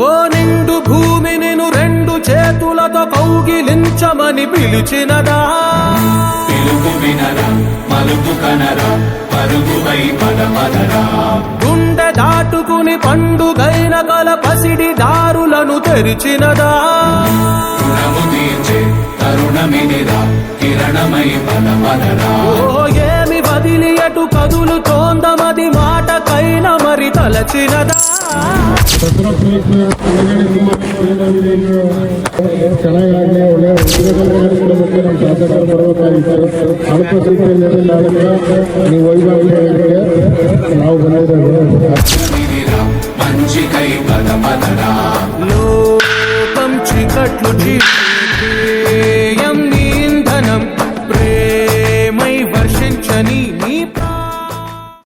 ఓ నిండు భూమి నిన్ను రెండు చేతులతో కౌగిలించమని పిలిచినదా, పిలుపు వినరా మలుపు కనరా పరుగువై పదమదరా, గుండె దాటుకుని పండుగైన కల పసిడి దారులను తెరిచినదా, రుణము తీర్చే తరుణమినిరా కిరణమై పదమదరా. ఓ ఏమి వదిలి అటు కదులుతోందమది మాటకైన మరి తలచినదా, ಚೆನ್ನಾಗಿ ಒಳ್ಳೆಯ ನಮ್ಮ ಶಾಸಕರು ಬರಬೇಕಾಗಿತ್ತು. ನೀವು ವೈಭವ ನಾವು ಬಂದಿದ್ದೇವೆ. మంచి కై పదమదరా, లోకం చీకట్లు చీకటి